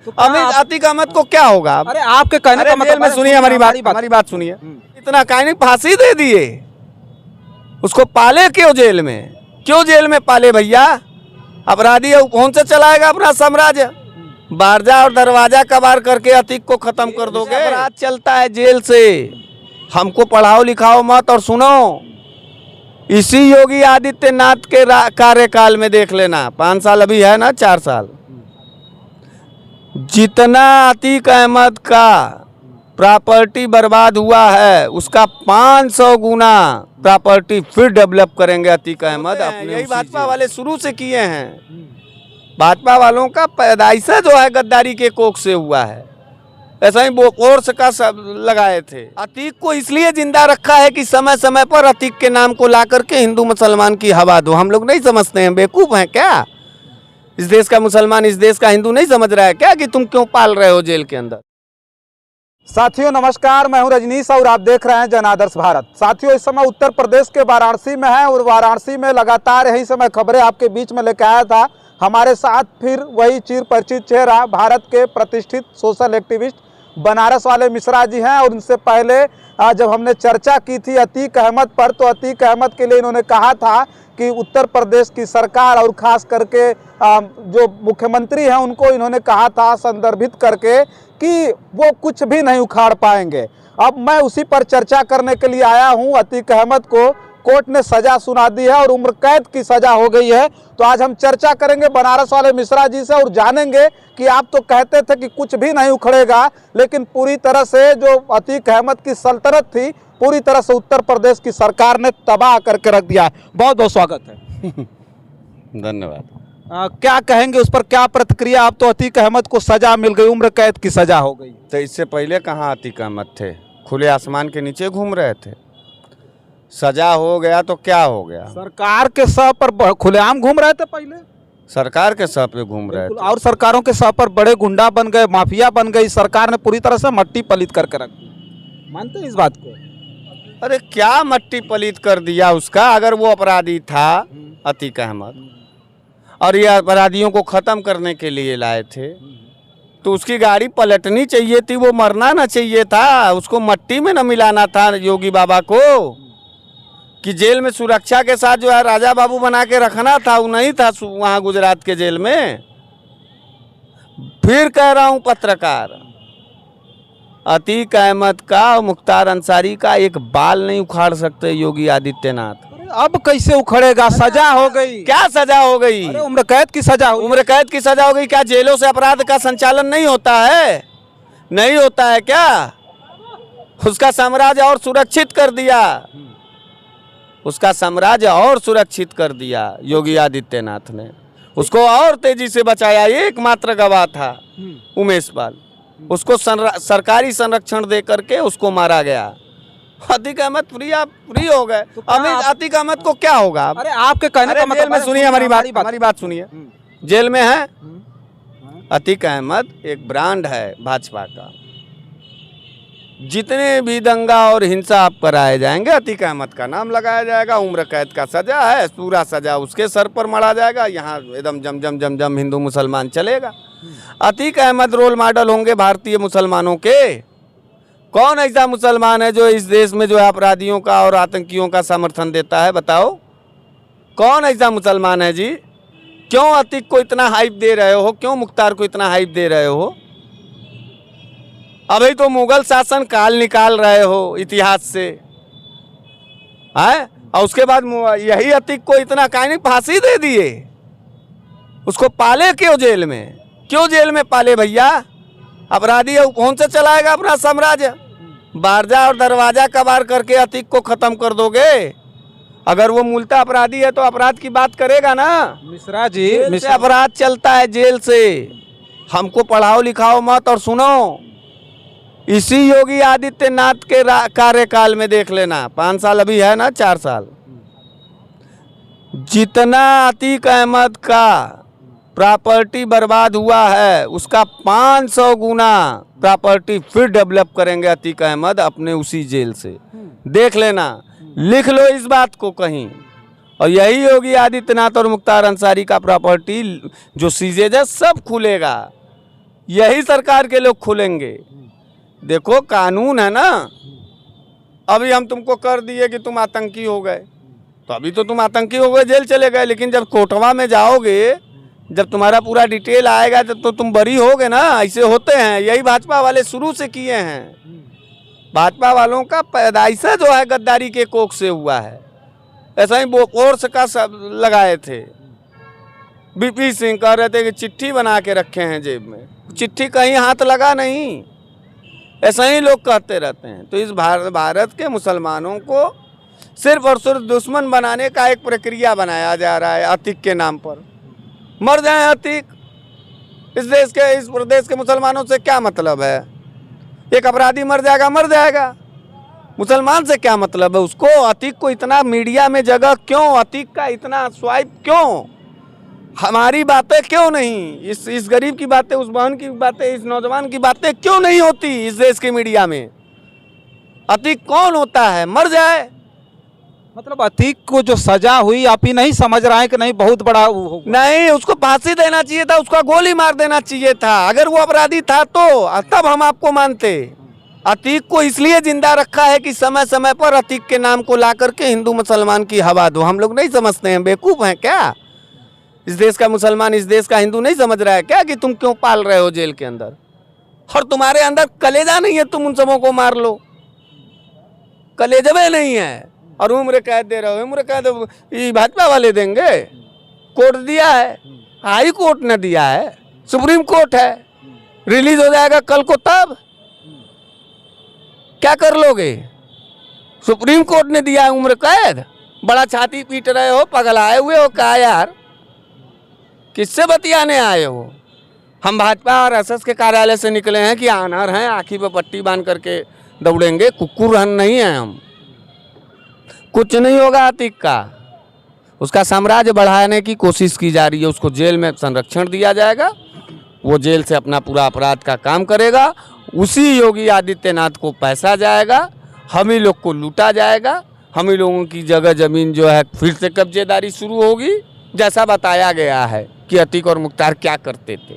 तो अतीक अहमद को क्या होगा? अरे आपके कहने का मतलब में सुनिए हमारी बात सुनिए। इतना काहे नहीं फांसी दे दिए उसको, पाले क्यों जेल में? क्यों जेल में पाले भैया? अपराधी है, कौन से चलाएगा अपना साम्राज्य? बारजा और दरवाजा कबार करके अतीक को खत्म कर दोगे? अपराध चलता है जेल से। हमको पढ़ाओ लिखाओ मत। और सुनो, इसी योगी आदित्यनाथ के कार्यकाल में देख लेना, 5 साल अभी है ना, 4 साल, जितना अतीक अहमद का प्रॉपर्टी बर्बाद हुआ है उसका 500 गुना प्रॉपर्टी फिर डेवलप करेंगे अतीक अहमद अपने। यही भाजपा वाले शुरू से किए हैं। भाजपा वालों का पैदाइश जो है गद्दारी के कोख से हुआ है। ऐसा ही कोर्स का सब लगाए थे। अतीक को इसलिए जिंदा रखा है कि समय समय पर अतीक के नाम को ला करके हिंदू मुसलमान की हवा दो। हम लोग नहीं समझते हैं, बेवकूफ हैं क्या? इस देश का मुसलमान इस देश का हिंदू नहीं समझ रहा है क्या कि तुम क्यों पाल रहे हो जेल के अंदर? साथियों नमस्कार, मैं हूं रजनीश और आप देख रहे हैं जन आदर्श भारत। साथियों इस समय उत्तर प्रदेश के वाराणसी में है और वाराणसी में लगातार यही समय खबरें आपके बीच में लेकर आया था। हमारे साथ फिर वही चिर परिचित चेहरा, भारत के प्रतिष्ठित सोशल एक्टिविस्ट बनारस वाले मिश्रा जी हैं। और उनसे पहले जब हमने चर्चा की थी अतीक अहमद पर, तो अतीक अहमद के लिए इन्होंने कहा था कि उत्तर प्रदेश की सरकार और ख़ास करके जो मुख्यमंत्री हैं उनको इन्होंने कहा था संदर्भित करके कि वो कुछ भी नहीं उखाड़ पाएंगे। अब मैं उसी पर चर्चा करने के लिए आया हूं। अतीक अहमद को कोर्ट ने सज़ा सुना दी है और उम्र कैद की सज़ा हो गई है। तो आज हम चर्चा करेंगे बनारस वाले मिश्रा जी से और जानेंगे कि आप तो कहते थे कि कुछ भी नहीं उखड़ेगा, लेकिन पूरी तरह से जो अतीक अहमद की सल्तनत थी पूरी तरह से उत्तर प्रदेश की सरकार ने तबाह करके रख दिया है। बहुत बहुत स्वागत है। धन्यवाद। क्या कहेंगे उस पर, क्या प्रतिक्रिया? आप तो अतीक अहमद को सजा मिल गई, उम्र कैद की सजा हो गई, तो इससे पहले कहाँ अतीक अहमद थे? खुले आसमान के नीचे घूम रहे थे। सजा हो गया तो क्या हो गया? सरकार के सह पर खुलेआम घूम रहे थे पहले, सरकार के सह पे घूम रहे थे और सरकारों के सह पर बड़े गुंडा बन गए, माफिया बन गई। सरकार ने पूरी तरह से मट्टी पलीत करके रख दी। मानते हैं इस बात को? अरे क्या मट्टी पलीत कर दिया उसका? अगर वो अपराधी था अतीक अहमद और ये अपराधियों को ख़त्म करने के लिए लाए थे, तो उसकी गाड़ी पलटनी चाहिए थी, वो मरना ना चाहिए था, उसको मट्टी में न मिलाना था योगी बाबा को। कि जेल में सुरक्षा के साथ जो है राजा बाबू बना के रखना था, वो नहीं था वहाँ गुजरात के जेल में। फिर कह रहा हूँ पत्रकार, अतीक अहमद का और मुख्तार अंसारी का एक बाल नहीं उखाड़ सकते योगी आदित्यनाथ। अब कैसे उखड़ेगा? सजा हो गई। क्या सजा हो गई? अरे उम्र कैद की सजा हुई। उम्र कैद की सजा हो गई। क्या जेलों से अपराध का संचालन नहीं होता है? नहीं होता है क्या? उसका साम्राज्य और सुरक्षित कर दिया, उसका साम्राज्य और सुरक्षित कर दिया योगी आदित्यनाथ ने। उसको और तेजी से बचाया। एकमात्र गवाह था उमेश पाल, उसको सरकारी संरक्षण दे करके उसको मारा गया। अतीक अहमद फ्री हो गए। तो अतीक अहमद को क्या होगा? अरे आपके कहने का मतलब, जेल में सुनिए हमारी बात सुनिए। जेल में है अतीक अहमद, एक ब्रांड है भाजपा का। जितने भी दंगा और हिंसा आप कराए जाएंगे अतीक अहमद का नाम लगाया जाएगा। उम्र कैद का सजा है, पूरा सजा उसके सर पर मढ़ा जाएगा। यहाँ एकदम जम जम हिंदू मुसलमान चलेगा। अतीक अहमद रोल मॉडल होंगे भारतीय मुसलमानों के। कौन ऐसा मुसलमान है जो इस देश में जो है अपराधियों का और आतंकियों का समर्थन देता है? बताओ कौन ऐसा मुसलमान है जी? क्यों अतीक को इतना हाइप दे रहे हो? क्यों मुख्तार को इतना हाइप दे रहे हो? अभी तो मुगल शासन काल निकाल रहे हो इतिहास से, है? और उसके बाद यही अतीक को इतना काहे नहीं फांसी दे दिए? उसको पाले क्यों जेल में? क्यों जेल में पाले भैया? अपराधी है, कौन से चलाएगा अपना साम्राज्य? बारजा और दरवाजा कबार करके अतीक को खत्म कर दोगे? अगर वो मूलतः अपराधी है तो अपराध की बात करेगा ना। मिश्रा जी, अपराध चलता है जेल से। हमको पढ़ाओ लिखाओ मत। और सुनो, इसी योगी आदित्यनाथ के कार्यकाल में देख लेना, 5 साल अभी है ना, 4 साल, जितना अतीक अहमद का प्रॉपर्टी बर्बाद हुआ है उसका 500 गुना प्रॉपर्टी फिर डेवलप करेंगे अतीक अहमद अपने उसी जेल से। देख लेना, लिख लो इस बात को कहीं। और यही योगी आदित्यनाथ और मुख्तार अंसारी का प्रॉपर्टी जो सीजेज है सब खुलेगा। यही सरकार के लोग खुलेंगे। देखो कानून है ना, अभी हम तुमको कर दिए कि तुम आतंकी हो गए, तो अभी तो तुम आतंकी हो गए, जेल चले गए, लेकिन जब कोर्टवा में जाओगे, जब तुम्हारा पूरा डिटेल आएगा तो तुम बरी होगे ना। ऐसे होते हैं, यही भाजपा वाले शुरू से किए हैं। भाजपा वालों का पैदाइश जो है गद्दारी के कोख से हुआ है। ऐसा ही बोकोर्स का सब लगाए थे। बीपी सिंह कह रहे थे कि चिट्ठी बना के रखे हैं जेब में, चिट्ठी कहीं हाथ लगा नहीं। ऐसा ही लोग कहते रहते हैं। तो इस भारत के मुसलमानों को सिर्फ और सिर्फ दुश्मन बनाने का एक प्रक्रिया बनाया जा रहा है अतीक के नाम पर। मर जाए अतीक, इस देश के, इस प्रदेश के मुसलमानों से क्या मतलब है? एक अपराधी मर जाएगा, मर जाएगा, मुसलमान से क्या मतलब है उसको? अतीक को इतना मीडिया में जगह क्यों? अतीक का इतना स्वाइप क्यों? हमारी बातें क्यों नहीं? इस गरीब की बातें, उस बहन की बातें, इस नौजवान की बातें क्यों नहीं होती इस देश की मीडिया में? अतीक कौन होता है? मर जाए। मतलब अतीक को जो सजा हुई, आप ही नहीं समझ रहे हैं कि नहीं बहुत बड़ा नहीं, उसको फांसी देना चाहिए था, उसका गोली मार देना चाहिए था। अगर वो अपराधी था तो तब हम आपको मानते। अतीक को इसलिए जिंदा रखा है कि समय समय पर अतीक के नाम को ला करके हिंदू मुसलमान की हवा दो। हम लोग नहीं समझते हैं? बेवकूफ हैं क्या? इस देश का मुसलमान, इस देश का हिंदू नहीं समझ रहा है क्या कि तुम क्यों पाल रहे हो जेल के अंदर? और तुम्हारे अंदर कलेजा नहीं है, तुम उन सबों को मार लो। कलेजबे नहीं है और उम्र कैद दे रहे हो। उम्र कैद ये भाजपा वाले देंगे? कोर्ट दिया है, हाई कोर्ट ने दिया है, सुप्रीम कोर्ट है। रिलीज हो जाएगा कल को, तब क्या कर लोगे? सुप्रीम कोर्ट ने दिया है उम्र कैद। बड़ा छाती पीट रहे हो, पगलाए हुए हो क्या यार? किससे बतियाने आए हो? हम भाजपा और एसएस के कार्यालय से निकले हैं कि आनर हैं, आँखी पे पट्टी बांध करके दौड़ेंगे, कुकुर हन नहीं है हम। कुछ नहीं होगा अतीक का। उसका साम्राज्य बढ़ाने की कोशिश की जा रही है। उसको जेल में संरक्षण दिया जाएगा, वो जेल से अपना पूरा अपराध का काम करेगा। उसी योगी आदित्यनाथ को पैसा जाएगा, हम ही लोग को लूटा जाएगा, हम ही लोगों की जगह ज़मीन जो है फिर से कब्जेदारी शुरू होगी। जैसा बताया गया है कि अतीक और मुख्तार क्या करते थे,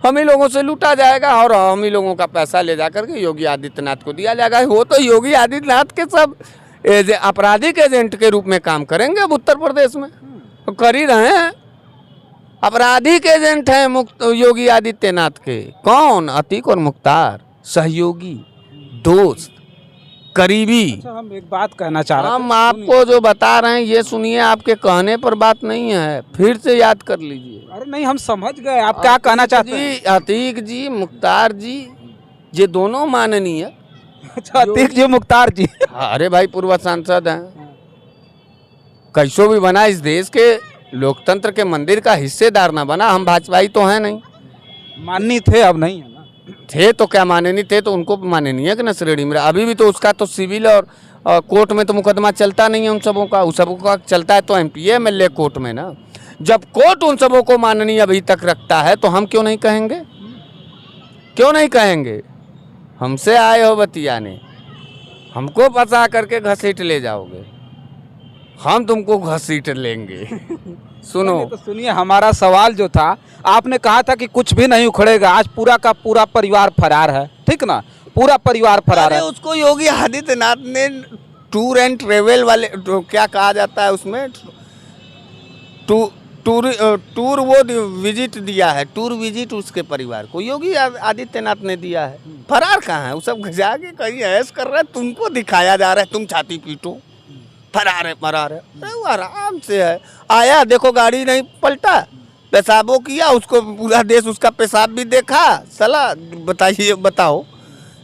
हम ही लोगों से लूटा जाएगा और हम ही लोगों का पैसा ले जा करके योगी आदित्यनाथ को दिया जाएगा। वो तो योगी आदित्यनाथ के सब आपराधिक एजेंट के रूप में काम करेंगे अब उत्तर प्रदेश में, तो कर ही रहे हैं। आपराधिक एजेंट हैं योगी आदित्यनाथ के। कौन? अतीक और मुख्तार, सहयोगी, दोस्त, करीबी। अच्छा, हम एक बात कहना चाह रहे हैं। हम आपको जो बता रहे हैं ये सुनिए, आपके कहने पर बात नहीं है, फिर से याद कर लीजिए। अरे नहीं, हम समझ गए आप क्या कहना चाहते हैं। अतीक जी, मुख्तार जी, ये दोनों माननीय। अच्छा, अतीक जी, मुख्तार जी। अरे भाई, पूर्व सांसद हैं, कैसो भी बना इस देश के लोकतंत्र के मंदिर का हिस्सेदार ना बना। हम भाजपाई तो हैं नहीं, माननीय थे, अब नहीं है ना। थे तो क्या माननीय थे, तो उनको माननीय कि न श्रेणी में। अभी भी तो उसका तो सिविल और कोर्ट में तो मुकदमा चलता नहीं है उन सबों का। उस सबों का चलता है तो एमपीए एमएलए कोर्ट में ना। जब कोर्ट उन सबों को माननीय अभी तक रखता है तो हम क्यों नहीं कहेंगे? क्यों नहीं कहेंगे? हमसे आए हो बतियाने, हमको फंसा करके घसीट ले जाओगे, हम तुमको घसीट लेंगे। सुनो तो सुनिए, हमारा सवाल जो था, आपने कहा था कि कुछ भी नहीं उखड़ेगा। आज पूरा का पूरा परिवार फरार है, ठीक ना? पूरा परिवार फरार है। उसको योगी आदित्यनाथ ने टूर एंड ट्रेवल वाले, क्या कहा जाता है उसमें, टूर वो विजिट दिया है, टूर विजिट उसके परिवार को योगी आदित्यनाथ ने दिया है। फरार कहाँ है? वो सब जाके कहीं ऐश कर रहा है, तुमको दिखाया जा रहा है तुम छाती पीटो, फरार है फरार है। वो आराम से है, आया देखो गाड़ी नहीं पलटा, पेशाबो किया, उसको पूरा देश उसका पेशाब भी देखा। साला बताइए, बताओ,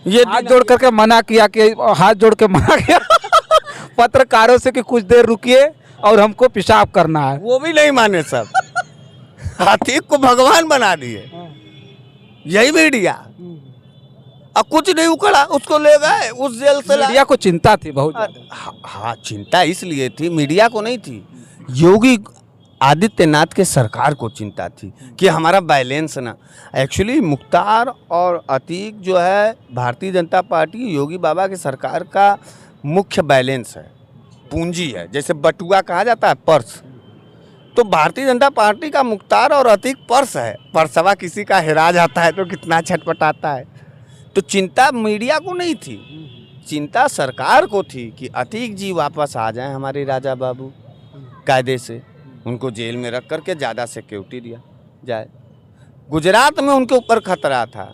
ये हाथ जोड़ करके मना किया कि हाथ जोड़ के मना किया पत्रकारों से कि कुछ देर रुकिए और हमको पेशाब करना है। वो भी नहीं माने सब। अतीक को भगवान बना दिए यही मीडिया। अब कुछ नहीं उखड़ा, उसको ले गए उस जेल से। मीडिया को चिंता थी बहुत। हाँ, चिंता इसलिए थी, मीडिया को नहीं थी, योगी आदित्यनाथ के सरकार को चिंता थी कि हमारा बैलेंस ना। एक्चुअली मुख्तार और अतीक जो है भारतीय जनता पार्टी योगी बाबा के सरकार का मुख्य बैलेंस है, पूंजी है। जैसे बटुआ कहा जाता है पर्स, तो भारतीय जनता पार्टी का मुख्तार और अतीक पर्स है, परसवा किसी का हेरा जाता है तो कितना छटपटाता है। तो चिंता मीडिया को नहीं थी, चिंता सरकार को थी कि अतीक जी वापस आ जाएं हमारे राजा बाबू कायदे से, उनको जेल में रख करके ज़्यादा सिक्योरिटी दिया जाए। गुजरात में उनके ऊपर खतरा था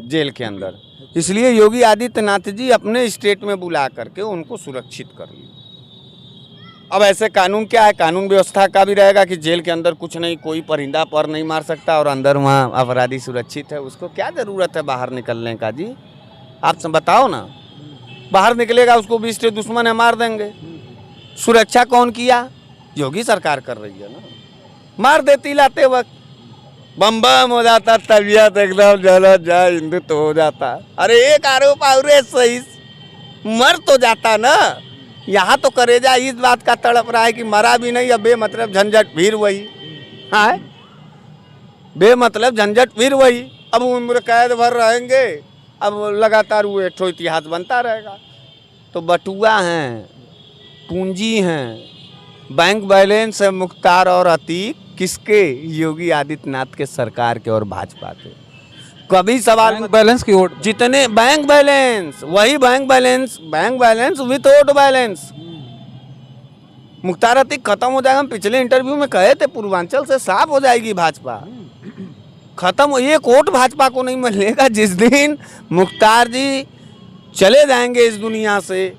जेल के अंदर, इसलिए योगी आदित्यनाथ जी अपने स्टेट में बुला करके उनको सुरक्षित कर लिया। अब ऐसे कानून क्या है, कानून व्यवस्था का भी रहेगा कि जेल के अंदर कुछ नहीं, कोई परिंदा पर नहीं मार सकता और अंदर वहाँ अपराधी सुरक्षित है, उसको क्या ज़रूरत है बाहर निकलने का जी? आप सब बताओ ना, बाहर निकलेगा उसको 20 दुश्मन है मार देंगे। सुरक्षा कौन किया? योगी सरकार कर रही है ना। मार देती लाते वक्त, बम बम हो जाता, तबीयत एकदम जला जा हिंदुत्व हो जाता। अरे एक आरोप और सही मर तो जाता ना। यहाँ तो करेजा इस बात का तड़प रहा है कि मरा भी नहीं, अब बेमतलब झंझट फिर वही। हाँ, बेमतलब झंझट फिर वही। अब उम्र कैद भर रहेंगे, अब लगातार वो एक इतिहास बनता रहेगा। तो बटुआ हैं, पूंजी हैं, बैंक बैलेंस है मुख्तार और अतीक किसके? योगी आदित्यनाथ के सरकार के और भाजपा के। कभी सवाल बैंक बैलेंस की वोट, जितने बैंक बैलेंस, वही bank balance with vote balance. Mukhtar Atiq खत्म हो जाएगा। हम पिछले इंटरव्यू में कहे थे पूर्वांचल से साफ हो जाएगी भाजपा, खत्म। एक वोट भाजपा को नहीं मिलेगा। जिस दिन मुख्तार जी चले जाएंगे इस दुनिया से,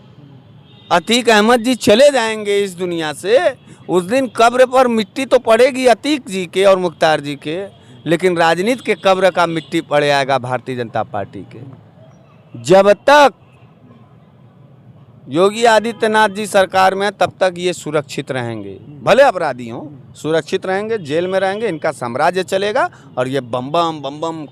अतीक अहमद जी चले जाएंगे इस दुनिया से, उस दिन कब्र पर मिट्टी तो पड़ेगी अतीक जी के और मुख्तार जी के, लेकिन राजनीति के कब्र का मिट्टी पड़ जाएगा भारतीय जनता पार्टी के। जब तक योगी आदित्यनाथ जी सरकार में, तब तक ये सुरक्षित रहेंगे, भले अपराधी हों, सुरक्षित रहेंगे, जेल में रहेंगे, इनका साम्राज्य चलेगा और ये बम बम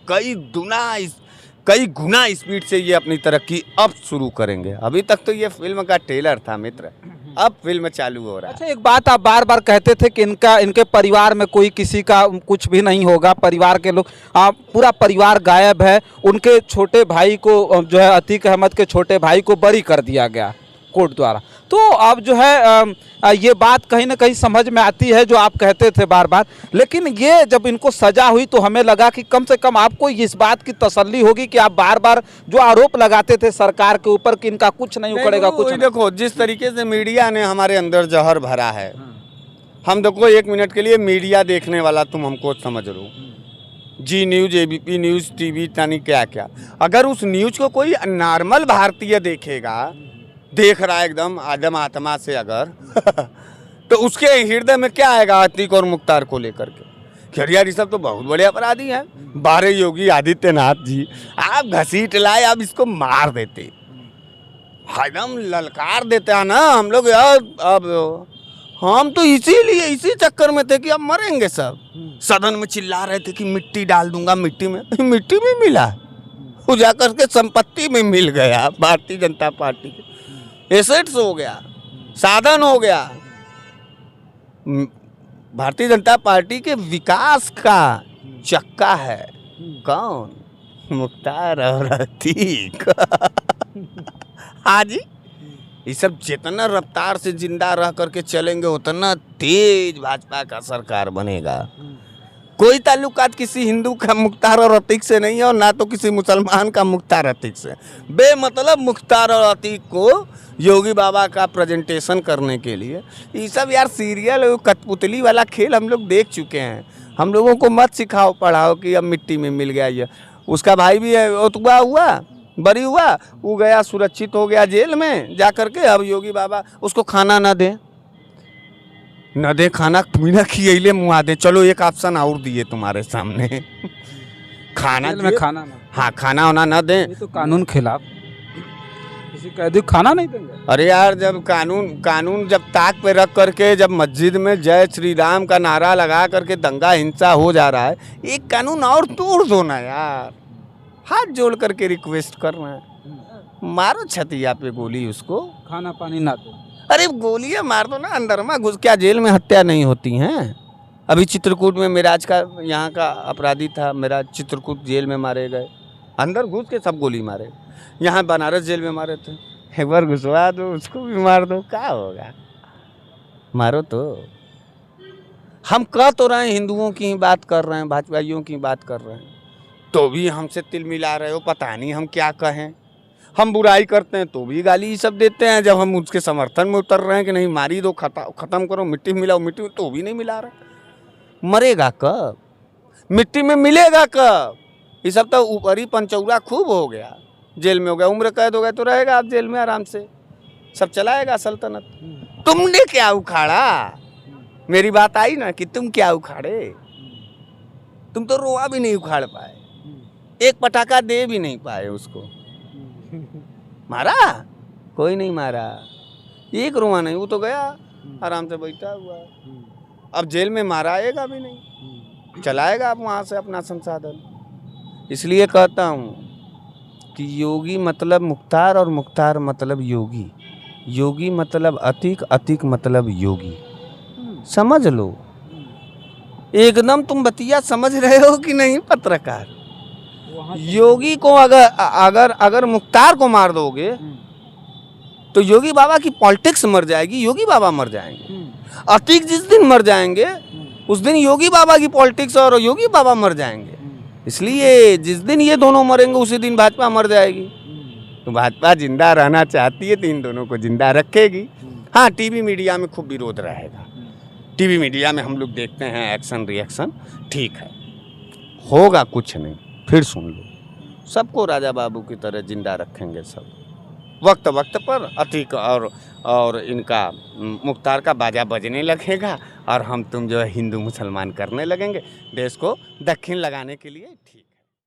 कई गुना स्पीड से ये अपनी तरक्की अब शुरू करेंगे। अभी तक तो ये फिल्म का ट्रेलर था मित्र, अब फिल्म चालू हो रहा है। अच्छा, एक बात आप बार बार कहते थे कि इनके परिवार में कोई किसी का कुछ भी नहीं होगा, परिवार के लोग, पूरा परिवार गायब है। उनके छोटे भाई को जो है, अतीक अहमद के छोटे भाई को बरी कर दिया गया कोर्ट द्वारा। तो अब जो है ये बात कहीं ना कहीं समझ में आती है जो आप कहते थे बार बार, लेकिन ये जब इनको सजा हुई तो हमें लगा कि कम से कम आपको इस बात की तसल्ली होगी कि आप बार बार जो आरोप लगाते थे सरकार के ऊपर कि इनका कुछ नहीं उखड़ेगा, कुछ नहीं। देखो, जिस तरीके से मीडिया ने हमारे अंदर जहर भरा है, हम देखो 1 मिनट के लिए मीडिया देखने वाला तुम हमको समझ लो, जी न्यूज़, ABP न्यूज़, TV यानी क्या क्या। अगर उस न्यूज़ को कोई नॉर्मल भारतीय देखेगा, देख रहा है एकदम आदम आत्मा से अगर तो उसके हृदय में क्या आएगा अतीक और मुख्तार को लेकर के? यार ये सब तो बहुत बड़े अपराधी हैं। बारे योगी आदित्यनाथ जी, आप घसीट लाए, आप इसको मार देते, एकदम ललकार देते हैं ना हम लोग यार। अब हम तो इसीलिए इसी चक्कर में थे कि अब मरेंगे सब। सदन में चिल्ला रहे थे कि मिट्टी डाल दूंगा मिट्टी में, मिट्टी में मिला, वो जाकर के संपत्ति में मिल गया। भारतीय जनता पार्टी के एसेट्स हो गया, साधन हो गया। भारतीय जनता पार्टी के विकास का चक्का है कौन? मुख्तार और अतीक। हाँ जी, ये सब जितना रफ्तार से जिंदा रह करके चलेंगे उतना तेज भाजपा का सरकार बनेगा। कोई ताल्लुकात किसी हिंदू का मुख्तार और अतीक से नहीं है और ना तो किसी मुसलमान का मुख्तार अतीक से। बेमतलब मुख्तार और अतीक को योगी बाबा का प्रेजेंटेशन करने के लिए, ये सब यार सीरियल कठपुतली वाला खेल हम लोग देख चुके हैं। हम लोगों को मत सिखाओ पढ़ाओ कि अब मिट्टी में मिल गया ये। उसका भाई भी है, ओतुआ हुआ, बरी हुआ, वो गया सुरक्षित हो गया जेल में जा करके। अब योगी बाबा उसको खाना ना दे खाना, बिना खियले मुँह दे। चलो एक ऑप्शन और दिए तुम्हारे सामने, खाना में खाना ना, हाँ खाना होना ना दें, तो कानून खिलाफ, किसी कैदी खाना नहीं देंगे। अरे यार, जब कानून जब ताक पे रख करके, जब मस्जिद में जय श्री राम का नारा लगा करके दंगा हिंसा हो जा रहा है, एक कानून और तोड़ दो ना यार। हाथ जोड़ करके रिक्वेस्ट कर रहे हैं, मारो छतिया पे गोली, उसको खाना पानी ना दो। अरे गोलियां मार दो ना, अंदर में घुस। क्या जेल में हत्या नहीं होती हैं? अभी चित्रकूट में मेराज का यहाँ का अपराधी था, मेरा चित्रकूट जेल में मारे गए, अंदर घुस के सब गोली मारे। यहाँ बनारस जेल में मारे थे, एक बार घुसवा दो, उसको भी मार दो, क्या होगा? मारो तो। हम कह तो रहे हैं हिंदुओं की ही बात कर रहे हैं, भाजपाइयों की बात कर रहे हैं, तो भी हमसे तिल मिला रहे हो। पता नहीं हम क्या कहें। हम बुराई करते हैं तो भी गाली सब देते हैं। जब हम उसके समर्थन में उतर रहे हैं कि नहीं मारी दो, ख़त्म करो, मिट्टी मिलाओ, मिट्टी में, तो भी नहीं मिला रहा। मरेगा कब? मिट्टी में मिलेगा कब? ये सब तो ऊपरी पंचौरा खूब हो गया, जेल में हो गया, उम्र कैद हो गया, तो रहेगा आप जेल में आराम से, सब चलाएगा सल्तनत। तुमने क्या उखाड़ा? मेरी बात आई ना कि तुम क्या उखाड़े? तुम तो रोआ भी नहीं उखाड़ पाए, एक पटाखा दे भी नहीं पाए उसको। मारा? कोई नहीं मारा, एक रोआ नहीं, वो तो गया आराम से बैठा हुआ। अब जेल में मारा आएगा भी नहीं, चलाएगा आप वहाँ से अपना संसाधन। इसलिए कहता हूँ कि योगी मतलब मुख्तार और मुख्तार मतलब योगी, योगी मतलब अतीक, अतीक मतलब योगी। समझ लो एकदम। तुम बतिया समझ रहे हो कि नहीं पत्रकार? योगी को अगर मुख्तार को मार दोगे तो योगी बाबा की पॉलिटिक्स मर जाएगी, योगी बाबा मर जाएंगे। अतीक जिस दिन मर जाएंगे उस दिन योगी बाबा की पॉलिटिक्स और योगी बाबा मर जाएंगे। इसलिए जिस दिन ये दोनों मरेंगे उसी दिन भाजपा मर जाएगी। तो भाजपा जिंदा रहना चाहती है तो इन दोनों को जिंदा रखेगी। हाँ, टीवी मीडिया में खूब विरोध रहेगा, टीवी मीडिया में हम लोग देखते हैं एक्शन रिएक्शन, ठीक है, होगा कुछ नहीं, फिर सुन लो। सबको राजा बाबू की तरह जिंदा रखेंगे सब, वक्त वक्त पर अतीक और इनका मुख्तार का बाजा बजने लगेगा और हम तुम जो है हिंदू मुसलमान करने लगेंगे, देश को दक्षिण लगाने के लिए। ठीक।